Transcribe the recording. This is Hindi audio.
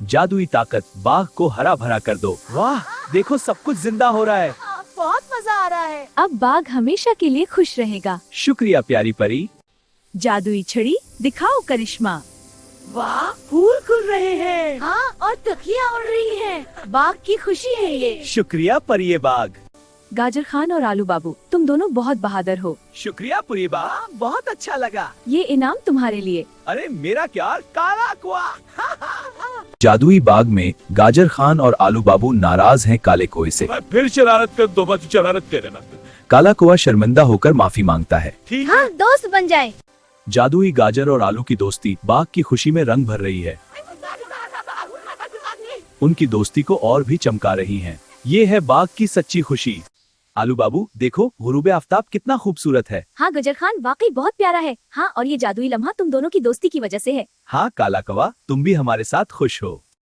जादुई ताकत, बाग को हरा भरा कर दो। वाह, देखो सब कुछ जिंदा हो रहा है। बहुत मजा आ रहा है। अब बाग हमेशा के लिए खुश रहेगा। शुक्रिया प्यारी परी। जादुई छड़ी, दिखाओ करिश्मा। वाह, फूल खुल रहे हैं। हाँ, और तकिया उड़ रही हैं। बाग की खुशी है ये। शुक्रिया परिये बाग। गाजर खान और आलू बाबू, तुम दोनों बहुत बहादुर हो। शुक्रिया परिये बाग, बहुत अच्छा लगा। ये इनाम तुम्हारे लिए। अरे मेरा क्या, काला कुआ। जादुई बाग में गाजर खान और आलू बाबू नाराज हैं काले कुएं से। मैं फिर शरारत कर दो, बस शरारत करे ना। काला कुआ शर्मिंदा होकर माफी मांगता है। ठीक हाँ, दोस्त बन जाए। जादुई गाजर और आलू की दोस्ती बाग की खुशी में रंग भर रही है। उनकी दोस्ती को और भी चमका रही है। ये है बाग की सच्ची खुशी। आलू बाबू देखो, गुरूबे आफ्ताब कितना खूबसूरत है। हाँ गजर खान, वाकई बहुत प्यारा है। हाँ, और ये जादुई लम्हा तुम दोनों की दोस्ती की वजह से है। हाँ काला कवा, तुम भी हमारे साथ खुश हो।